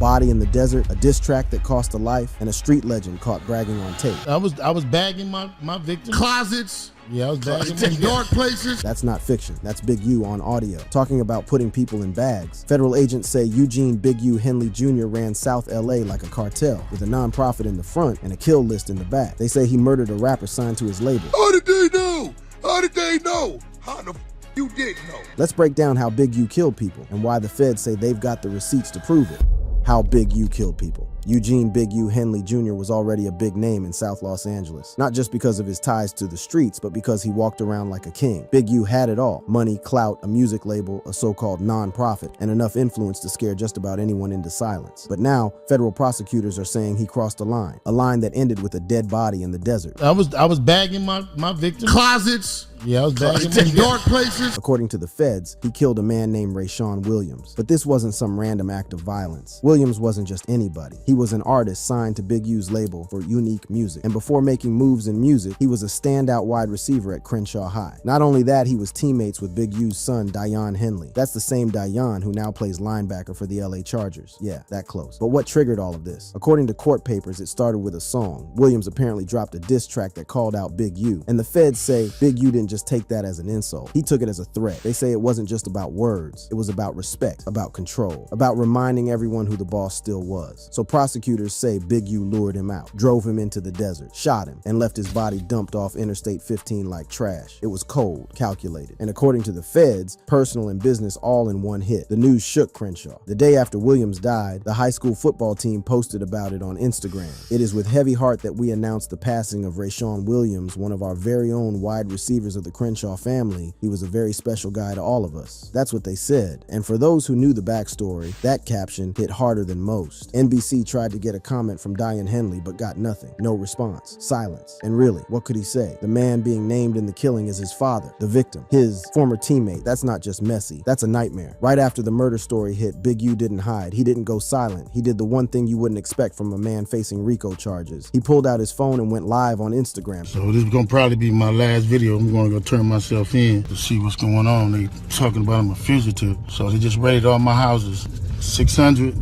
body in the desert, a diss track that cost a life, and a street legend caught bragging on tape. I was bagging my victims. Closets. Yeah, I was bagging In dark places. That's not fiction. That's Big U on audio, talking about putting people in bags. Federal agents say Eugene Big U Henley Jr. ran South LA like a cartel, with a nonprofit in the front and a kill list in the back. They say he murdered a rapper signed to his label. How did they know? How did they know? How the you didn't know? Let's break down how Big U killed people and why the feds say they've got the receipts to prove it. How Big U killed people. Eugene Big U Henley Jr. was already a big name in South Los Angeles, not just because of his ties to the streets, but because he walked around like a king. Big U had it all: money, clout, a music label, a so-called non-profit, and enough influence to scare just about anyone into silence. But now, federal prosecutors are saying he crossed a line that ended with a dead body in the desert. I was bagging my victims. Closets. Yeah, I was bagging In dark places. According to the feds, he killed a man named Rayshawn Williams. But this wasn't some random act of violence. Williams wasn't just anybody. He was an artist signed to Big U's label for Unique Music. And before making moves in music, he was a standout wide receiver at Crenshaw High. Not only that, he was teammates with Big U's son, Dion Henley. That's the same Dion who now plays linebacker for the LA Chargers. Yeah, that close. But what triggered all of this? According to court papers, it started with a song. Williams apparently dropped a diss track that called out Big U. And the feds say Big U didn't just take that as an insult. He took it as a threat. They say it wasn't just about words. It was about respect, about control, about reminding everyone who the boss still was. So prosecutors say Big U lured him out, drove him into the desert, shot him, and left his body dumped off Interstate 15 like trash. It was cold, calculated. And according to the feds, personal and business all in one hit. The news shook Crenshaw. The day after Williams died, the high school football team posted about it on Instagram. It is with heavy heart that we announce the passing of Rayshawn Williams, one of our very own wide receivers of the Crenshaw family. He was a very special guy to all of us. That's what they said. And for those who knew the backstory, that caption hit harder than most. NBC tried to get a comment from Dion Henley, but got nothing. No response. Silence. And really, what could he say? The man being named in the killing is his father, the victim, his former teammate. That's not just messy. That's a nightmare. Right after the murder story hit, Big U didn't hide. He didn't go silent. He did the one thing you wouldn't expect from a man facing RICO charges. He pulled out his phone and went live on Instagram. So this is gonna probably be my last video. I'm gonna go turn myself in to see what's going on. They talking about I'm a fugitive. So they just raided all my houses. 600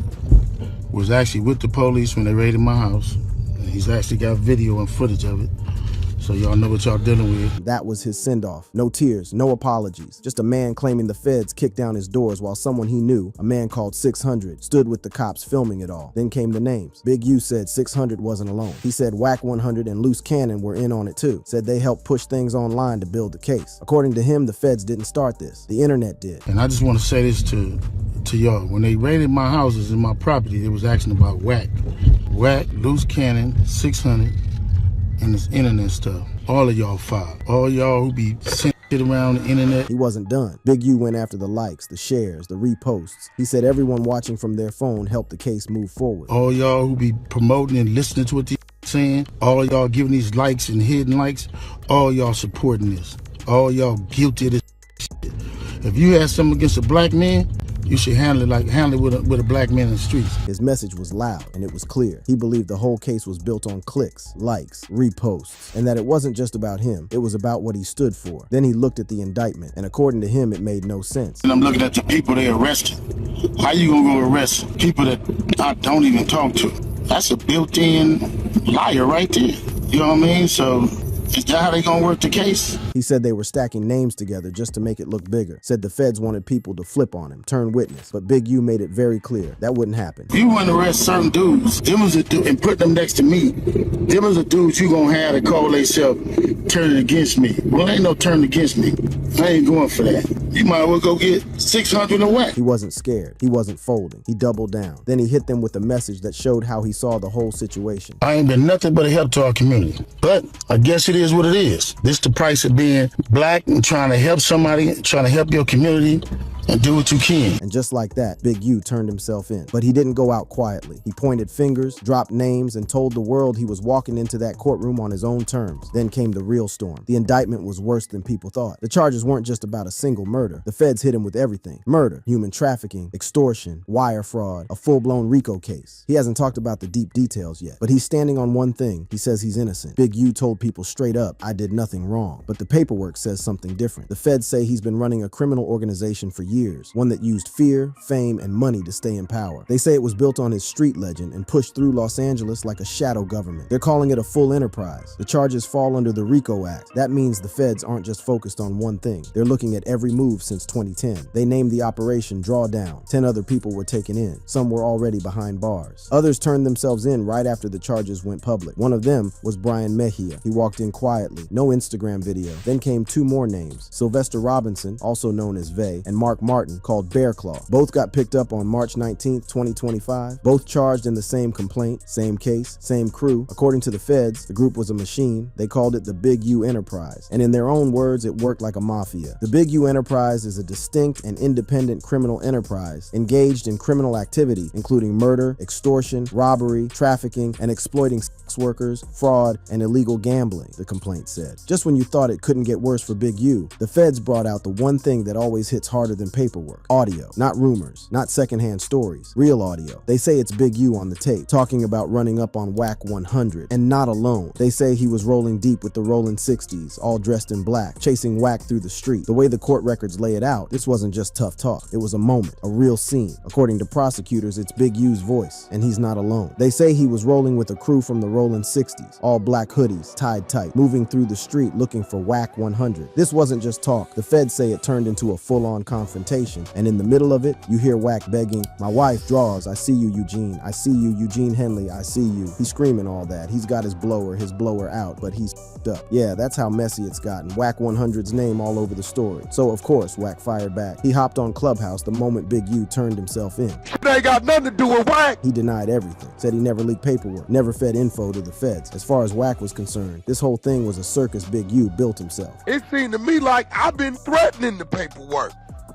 was actually with the police when they raided my house. And he's actually got video and footage of it. So y'all know what y'all dealing with. That was his send-off. No tears, no apologies. Just a man claiming the feds kicked down his doors while someone he knew, a man called 600, stood with the cops filming it all. Then came the names. Big U said 600 wasn't alone. He said Whack 100 and Loose Cannon were in on it too. Said they helped push things online to build the case. According to him, the feds didn't start this. The internet did. And I just want to say this to y'all. When they raided my houses and my property, they was asking about Whack. Whack, Loose Cannon, 600, and this internet stuff. All of y'all five. All y'all who be sending shit around the internet. He wasn't done. Big U went after the likes, the shares, the reposts. He said everyone watching from their phone helped the case move forward. All y'all who be promoting and listening to what these saying. All y'all giving these likes and hidden likes. All y'all supporting this. All y'all guilty of this shit. If you had something against a black man, you should handle it with a black man in the streets. His message was loud and it was clear. He believed the whole case was built on clicks, likes, reposts, and that it wasn't just about him. It was about what he stood for. Then he looked at the indictment, and according to him, it made no sense. And I'm looking at the people they arrested. How you gonna go arrest people that I don't even talk to? That's a built-in liar right there. You know what I mean? So is that how they gonna work the case? He said they were stacking names together just to make it look bigger. Said the feds wanted people to flip on him, turn witness. But Big U made it very clear that wouldn't happen. You want to arrest certain dudes, them was a dude, and put them next to me. Them was the dudes you gonna have to call themselves turning against me. Well, ain't no turn against me. I ain't going for that. You might as well go get 600 and whack. He wasn't scared. He wasn't folding. He doubled down. Then he hit them with a message that showed how he saw the whole situation. I ain't been nothing but a help to our community. But I guess it is what it is. This the price of being black and trying to help somebody, trying to help your community, and do what you can. And just like that, Big U turned himself in. But he didn't go out quietly. He pointed fingers, dropped names, and told the world he was walking into that courtroom on his own terms. Then came the real storm. The indictment was worse than people thought. The charges weren't just about a single murder. The feds hit him with everything. Murder, human trafficking, extortion, wire fraud, a full-blown RICO case. He hasn't talked about the deep details yet, but he's standing on one thing. He says he's innocent. Big U told people straight up, I did nothing wrong. But the paperwork says something different. The feds say he's been running a criminal organization for years years, one that used fear, fame, and money to stay in power. They say it was built on his street legend and pushed through Los Angeles like a shadow government. They're calling it a full enterprise. The charges fall under the RICO Act. That means the feds aren't just focused on one thing. They're looking at every move since 2010. They named the operation Drawdown. 10 other people were taken in. Some were already behind bars. Others turned themselves in right after the charges went public. One of them was Brian Mejia. He walked in quietly, no Instagram video. Then came two more names, Sylvester Robinson, also known as Vay, and Mark Martin, called Bear Claw. Both got picked up on March 19, 2025. Both charged in the same complaint, same case, same crew. According to the feds, the group was a machine. They called it the Big U Enterprise. And in their own words, it worked like a mafia. The Big U Enterprise is a distinct and independent criminal enterprise engaged in criminal activity, including murder, extortion, robbery, trafficking, and exploiting sex workers, fraud, and illegal gambling, the complaint said. Just when you thought it couldn't get worse for Big U, the feds brought out the one thing that always hits harder than paperwork: audio. Not rumors, not secondhand stories, real audio. They say it's Big U on the tape, talking about running up on Wack 100, and not alone. They say he was rolling deep with the rolling 60s, all dressed in black, chasing Wack through the street. The way the court records lay it out, this wasn't just tough talk. It was a moment, a real scene. According to prosecutors, it's Big U's voice, and he's not alone. They say he was rolling with a crew from the rolling 60s, all black hoodies, tied tight, moving through the street looking for Wack 100. This wasn't just talk. The feds say it turned into a full-on confrontation, and in the middle of it, you hear Wack begging, "My wife draws, I see you, Eugene. I see you, Eugene Henley, I see you." He's screaming all that. He's got his blower out, but he's up. Yeah, that's how messy it's gotten. Wack 100's name all over the story. So of course, Wack fired back. He hopped on Clubhouse the moment Big U turned himself in. It ain't got nothing to do with Wack. He denied everything, said he never leaked paperwork, never fed info to the feds. As far as Wack was concerned, this whole thing was a circus Big U built himself. It seemed to me like I've been threatening the paperwork.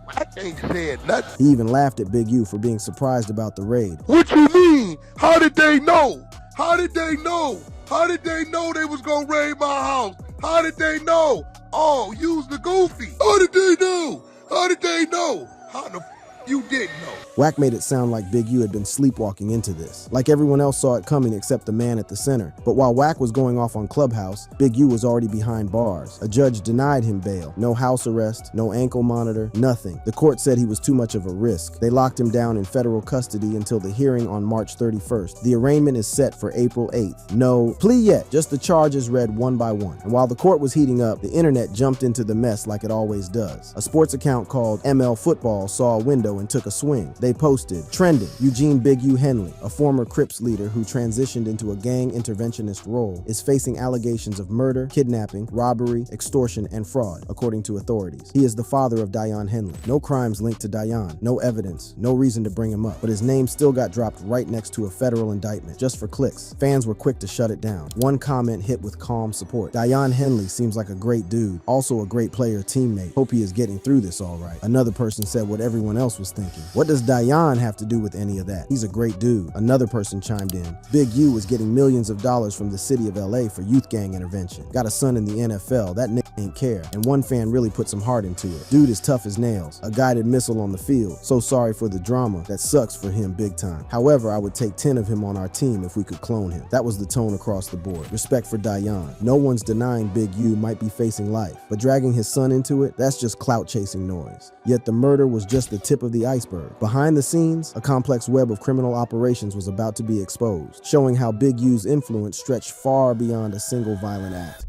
Wack ain't said nothing. He even laughed at Big U for being surprised about the raid. What you mean? How did they know? How did they know? How did they know they was gonna raid my house? How did they know? Oh, use the goofy. How did they know? How did they know? How the you didn't know? Wack made it sound like Big U had been sleepwalking into this, like everyone else saw it coming except the man at the center. But while Wack was going off on Clubhouse, Big U was already behind bars. A judge denied him bail. No house arrest, no ankle monitor, nothing. The court said he was too much of a risk. They locked him down in federal custody until the hearing on March 31st. The arraignment is set for April 8th. No plea yet, just the charges read one by one. And while the court was heating up, the internet jumped into the mess like it always does. A sports account called ML Football saw a window and took a swing. They posted, "Trending, Eugene Big U Henley, a former Crips leader who transitioned into a gang interventionist role, is facing allegations of murder, kidnapping, robbery, extortion, and fraud, according to authorities. He is the father of Dion Henley. No crimes linked to Dion, no evidence, no reason to bring him up, but his name still got dropped right next to a federal indictment, just for clicks. Fans were quick to shut it down. One comment hit with calm support. Dion Henley seems like a great dude, also a great player teammate. Hope he is getting through this all right." Another person said what everyone else was thinking. "What does Dion have to do with any of that? He's a great dude." Another person chimed in. "Big U was getting millions of dollars from the city of LA for youth gang intervention. Got a son in the NFL, that nigga ain't care." And one fan really put some heart into it. "Dude is tough as nails. A guided missile on the field. So sorry for the drama. That sucks for him big time. However, I would take 10 of him on our team if we could clone him." That was the tone across the board. Respect for Dion. No one's denying Big U might be facing life, but dragging his son into it, that's just clout chasing noise. Yet the murder was just the tip of the iceberg. Behind the scenes, a complex web of criminal operations was about to be exposed, showing how Big U's influence stretched far beyond a single violent act.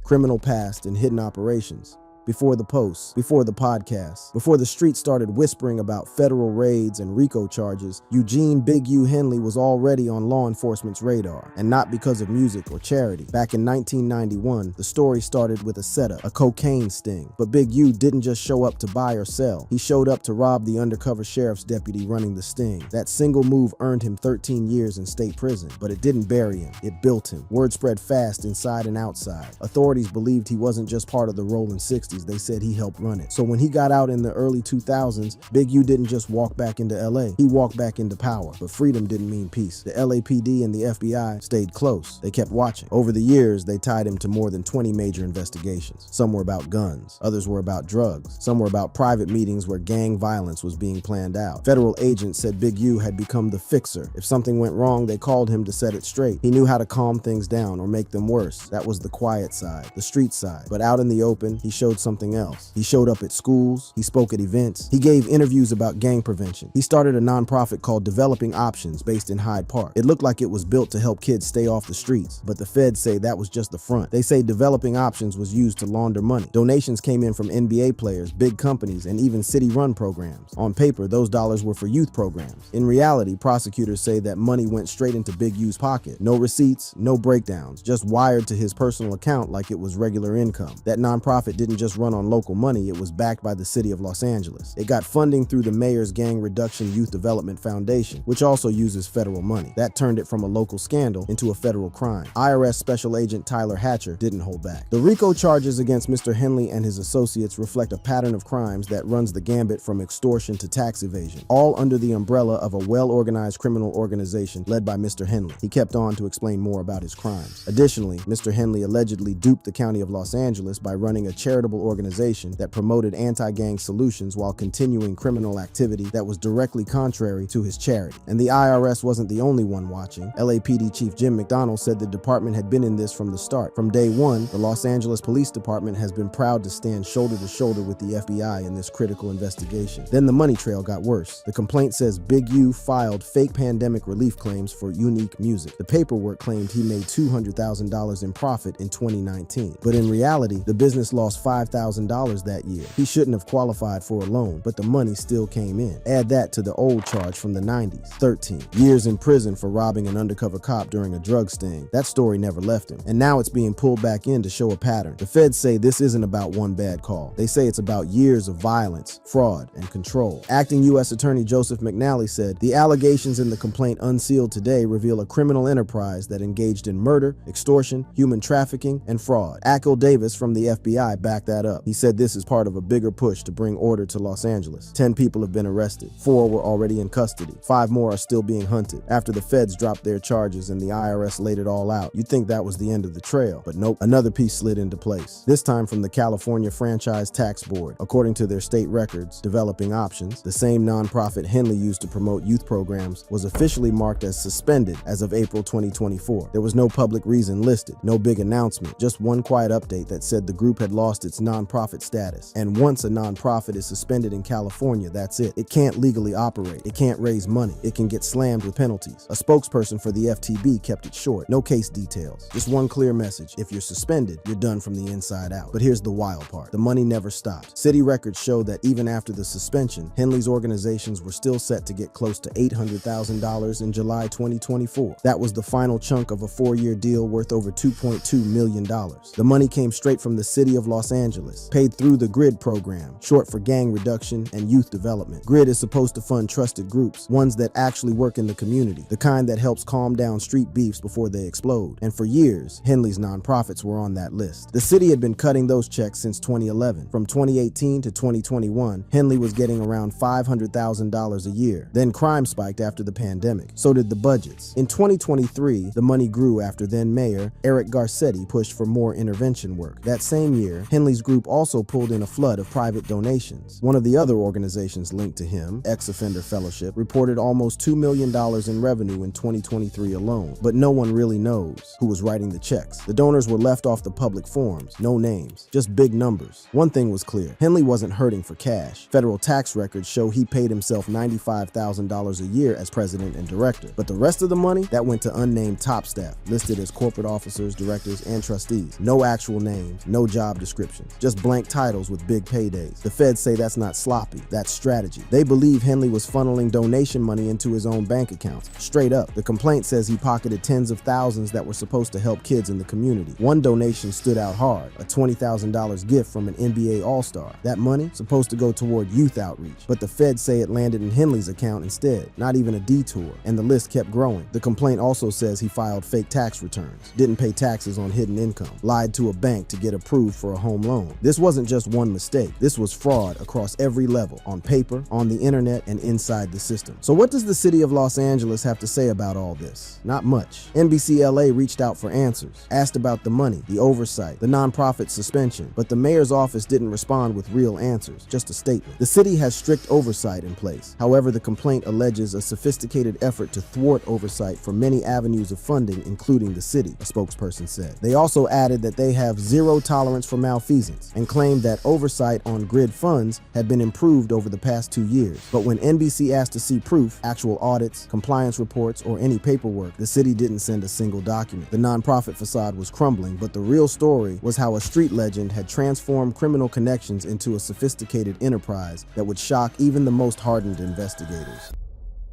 Criminal past and hidden operations. Before the posts, before the podcast, before the street started whispering about federal raids and RICO charges, Eugene Big U Henley was already on law enforcement's radar, and not because of music or charity. Back in 1991, the story started with a setup, a cocaine sting. But Big U didn't just show up to buy or sell. He showed up to rob the undercover sheriff's deputy running the sting. That single move earned him 13 years in state prison, but it didn't bury him, it built him. Word spread fast inside and outside. Authorities believed he wasn't just part of the rolling 60s. They said he helped run it. So when he got out in the early 2000s, Big U didn't just walk back into LA, he walked back into power. But freedom didn't mean peace. The LAPD and the FBI stayed close. They kept watching. Over the years, they tied him to more than 20 major investigations. Some were about guns, others were about drugs, some were about private meetings where gang violence was being planned out. Federal agents said Big U had become the fixer. If something went wrong, they called him to set it straight. He knew how to calm things down or make them worse. That was the quiet side, the street side. But out in the open, he showed showed something else. He showed up at schools, he spoke at events, he gave interviews about gang prevention. He started a nonprofit called Developing Options based in Hyde Park. It looked like it was built to help kids stay off the streets, but the feds say that was just the front. They say Developing Options was used to launder money. Donations came in from NBA players, big companies, and even city-run programs. On paper, those dollars were for youth programs. In reality, prosecutors say that money went straight into Big U's pocket. No receipts, no breakdowns, just wired to his personal account like it was regular income. That nonprofit didn't just run on local money, it was backed by the city of Los Angeles. It got funding through the mayor's Gang Reduction Youth Development Foundation, which also uses federal money. That turned it from a local scandal into a federal crime. IRS Special Agent Tyler Hatcher didn't hold back. The RICO charges against Mr. Henley and his associates reflect a pattern of crimes that runs the gambit from extortion to tax evasion, all under the umbrella of a well-organized criminal organization led by Mr. Henley. He kept on to explain more about his crimes. Additionally, Mr. Henley allegedly duped the county of Los Angeles by running a charitable organization that promoted anti-gang solutions while continuing criminal activity that was directly contrary to his charity. And the IRS wasn't the only one watching. LAPD Chief Jim McDonnell said the department had been in this from the start. From day one, the Los Angeles Police Department has been proud to stand shoulder to shoulder with the FBI in this critical investigation. Then the money trail got worse. The complaint says Big U filed fake pandemic relief claims for Unique Music. The paperwork claimed he made $200,000 in profit in 2019. But in reality, the business lost $5,000 that year. He shouldn't have qualified for a loan, but the money still came in. Add that to the old charge from the 90s, 13 years in prison for robbing an undercover cop during a drug sting. That story never left him. And now it's being pulled back in to show a pattern. The feds say this isn't about one bad call. They say it's about years of violence, fraud, and control. Acting U.S. Attorney Joseph McNally said, the allegations in the complaint unsealed today reveal a criminal enterprise that engaged in murder, extortion, human trafficking, and fraud. Akil Davis from the FBI backed that up. He said this is part of a bigger push to bring order to Los Angeles. 10 people have been arrested. 4 were already in custody. 5 more are still being hunted. After the feds dropped their charges and the IRS laid it all out, you'd think that was the end of the trail. But nope, another piece slid into place. This time from the California Franchise Tax Board. According to their state records, Developing Options, the same nonprofit Henley used to promote youth programs, was officially marked as suspended as of April 2024. There was no public reason listed, no big announcement, just one quiet update that said the group had lost its nonprofit status. And once a nonprofit is suspended in California, that's it. It can't legally operate. It can't raise money. It can get slammed with penalties. A spokesperson for the FTB kept it short. No case details. Just one clear message. If you're suspended, you're done from the inside out. But here's the wild part. The money never stopped. City records show that even after the suspension, Henley's organizations were still set to get close to $800,000 in July 2024. That was the final chunk of a 4-year deal worth over $2.2 million. The money came straight from the city of Los Angeles, paid through the GRID program, short for Gang Reduction and Youth Development. GRID is supposed to fund trusted groups, ones that actually work in the community, the kind that helps calm down street beefs before they explode. And for years, Henley's nonprofits were on that list. The city had been cutting those checks since 2011. From 2018 to 2021, Henley was getting around $500,000 a year. Then crime spiked after the pandemic. So did the budgets. In 2023, the money grew after then Mayor Eric Garcetti pushed for more intervention work. That same year, Henley's group also pulled in a flood of private donations. One of the other organizations linked to him, Ex-Offender Fellowship, reported almost $2 million in revenue in 2023 alone. But no one really knows who was writing the checks. The donors were left off the public forms, no names, just big numbers. One thing was clear, Henley wasn't hurting for cash. Federal tax records show he paid himself $95,000 a year as president and director. But the rest of the money, that went to unnamed top staff, listed as corporate officers, directors, and trustees. No actual names, no job descriptions, just blank titles with big paydays. The feds say that's not sloppy, that's strategy. They believe Henley was funneling donation money into his own bank accounts. Straight up, the complaint says he pocketed tens of thousands that were supposed to help kids in the community. One donation stood out hard, a $20,000 gift from an NBA All-Star. That money supposed to go toward youth outreach, but the feds say it landed in Henley's account instead, not even a detour, and the list kept growing. The complaint also says he filed fake tax returns, didn't pay taxes on hidden income, lied to a bank to get approved for a home loan. This wasn't just one mistake. This was fraud across every level, on paper, on the internet, and inside the system. So what does the city of Los Angeles have to say about all this? Not much. NBC LA reached out for answers, asked about the money, the oversight, the nonprofit suspension, but the mayor's office didn't respond with real answers, just a statement. The city has strict oversight in place. However, the complaint alleges a sophisticated effort to thwart oversight for many avenues of funding, including the city, a spokesperson said. They also added that they have zero tolerance for malfeasance. malfeasance and claimed that oversight on grid funds had been improved over the past 2 years. But when NBC asked to see proof, actual audits, compliance reports, or any paperwork, the city didn't send a single document. The nonprofit facade was crumbling, but the real story was how a street legend had transformed criminal connections into a sophisticated enterprise that would shock even the most hardened investigators.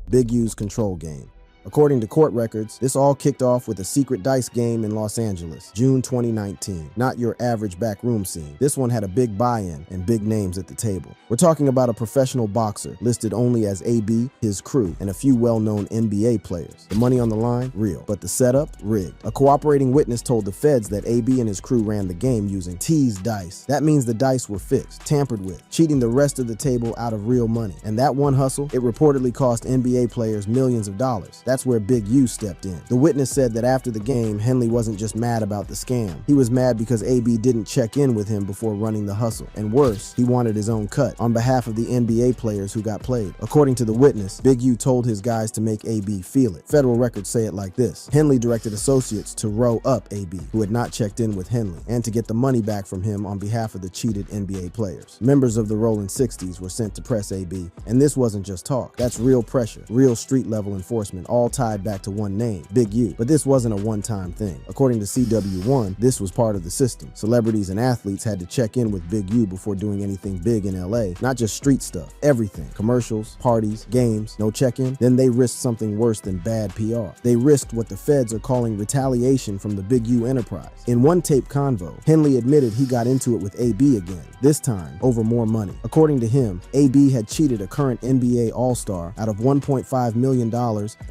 Big U's control game. According to court records, this all kicked off with a secret dice game in Los Angeles, June 2019. Not your average backroom scene. This one had a big buy-in and big names at the table. We're talking about a professional boxer listed only as AB, his crew, and a few well-known NBA players. The money on the line? Real. But the setup? Rigged. A cooperating witness told the feds that AB and his crew ran the game using teased dice. That means the dice were fixed, tampered with, cheating the rest of the table out of real money. And that one hustle, it reportedly cost NBA players millions of dollars. That's where Big U stepped in. The witness said that after the game, Henley wasn't just mad about the scam. He was mad because AB didn't check in with him before running the hustle. And worse, he wanted his own cut on behalf of the NBA players who got played. According to the witness, Big U told his guys to make AB feel it. Federal records say it like this. Henley directed associates to row up AB, who had not checked in with Henley, and to get the money back from him on behalf of the cheated NBA players. Members of the Rolling 60s were sent to press AB, and this wasn't just talk. That's real pressure, real street-level enforcement, all tied back to one name, Big U. But this wasn't a one-time thing. According to CW1, this was part of the system. Celebrities and athletes had to check in with Big U before doing anything big in LA. Not just street stuff, everything. Commercials, parties, games, no check-in. Then they risked something worse than bad PR. They risked what the feds are calling retaliation from the Big U enterprise. In one tape convo, Henley admitted he got into it with AB again, this time over more money. According to him, AB had cheated a current NBA All-Star out of $1.5 million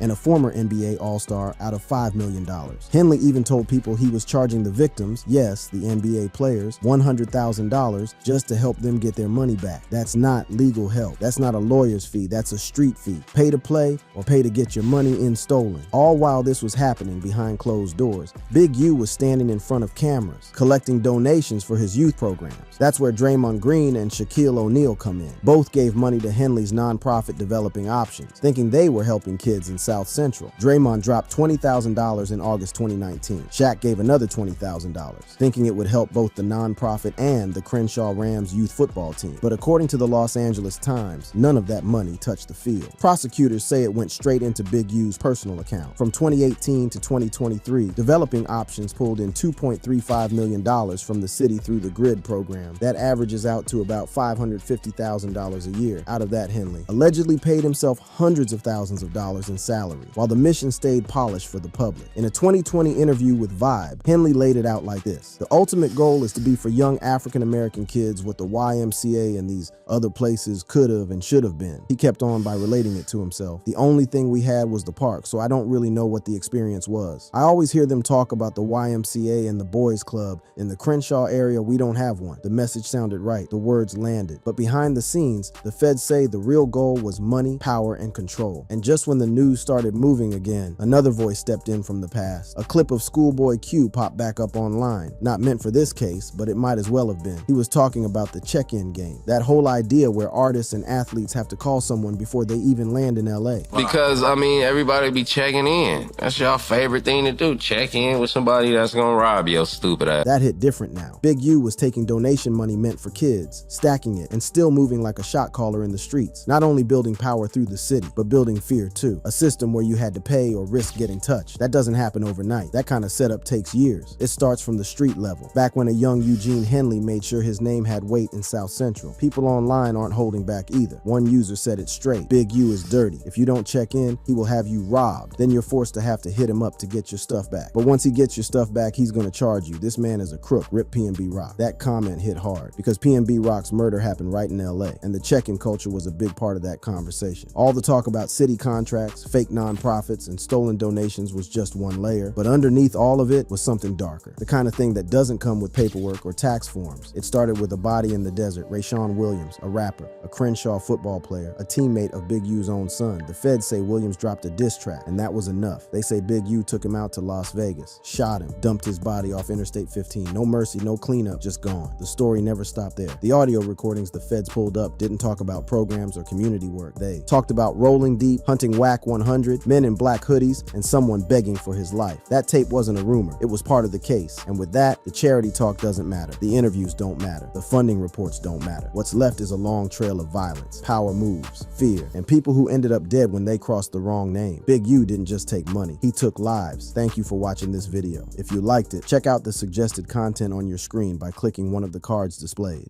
and a former NBA All-Star out of $5 million. Henley even told people he was charging the victims, yes, the NBA players, $100,000 just to help them get their money back. That's not legal help. That's not a lawyer's fee. That's a street fee. Pay to play or pay to get your money in stolen. All while this was happening behind closed doors, Big U was standing in front of cameras, collecting donations for his youth programs. That's where Draymond Green and Shaquille O'Neal come in. Both gave money to Henley's nonprofit Developing Options, thinking they were helping kids in South Central. Draymond dropped $20,000 in August 2019. Shaq gave another $20,000, thinking it would help both the nonprofit and the Crenshaw Rams youth football team. But according to the Los Angeles Times, none of that money touched the field. Prosecutors say it went straight into Big U's personal account. From 2018 to 2023, Developing Options pulled in $2.35 million from the city through the GRID program. That averages out to about $550,000 a year. Out of that, Henley allegedly paid himself hundreds of thousands of dollars in salary, while the mission stayed polished for the public. In a 2020 interview with Vibe, Henley laid it out like this. The ultimate goal is to be for young African-American kids what the YMCA and these other places could have and should have been. He kept on by relating it to himself. The only thing we had was the park, so I don't really know what the experience was. I always hear them talk about the YMCA and the boys club. In the Crenshaw area, we don't have one. The message sounded right. The words landed. But behind the scenes, the feds say the real goal was money, power, and control. And just when the news started moving again, another voice stepped in from the past. A clip of Schoolboy Q popped back up online. Not meant for this case, but it might as well have been. He was talking about the check-in game. That whole idea where artists and athletes have to call someone before they even land in LA. Because, I mean, everybody be checking in. That's your favorite thing to do. Check in with somebody that's gonna rob your stupid ass. That hit different now. Big U was taking donation money meant for kids, stacking it, and still moving like a shot caller in the streets. Not only building power through the city, but building fear too. A system where you had to pay or risk getting touched. That doesn't happen overnight. That kind of setup takes years. It starts from the street level. Back when a young Eugene Henley made sure his name had weight in South Central. People online aren't holding back either. One user said it straight. Big U is dirty. If you don't check in, he will have you robbed. Then you're forced to have to hit him up to get your stuff back. But once he gets your stuff back, he's gonna charge you. This man is a crook. Rip PNB Rock. That comment hit hard because PNB Rock's murder happened right in LA, and the check-in culture was a big part of that conversation. All the talk about city contracts, fake nonprofits, and stolen donations was just one layer, but underneath all of it was something darker. The kind of thing that doesn't come with paperwork or tax forms. It started with a body in the desert, Rayshawn Williams, a rapper, a Crenshaw football player, a teammate of Big U's own son. The feds say Williams dropped a diss track, and that was enough. They say Big U took him out to Las Vegas, shot him, dumped his body off Interstate 15. No mercy, no cleanup, just gone. The story never stopped there. The audio recordings the feds pulled up didn't talk about programs or community work. They talked about rolling deep, hunting whack 100, 100, men in black hoodies, and someone begging for his life. That tape wasn't a rumor. It was part of the case. And with that, the charity talk doesn't matter. The interviews don't matter. The funding reports don't matter. What's left is a long trail of violence, power moves, fear, and people who ended up dead when they crossed the wrong name. Big U didn't just take money. He took lives. Thank you for watching this video. If you liked it, check out the suggested content on your screen by clicking one of the cards displayed.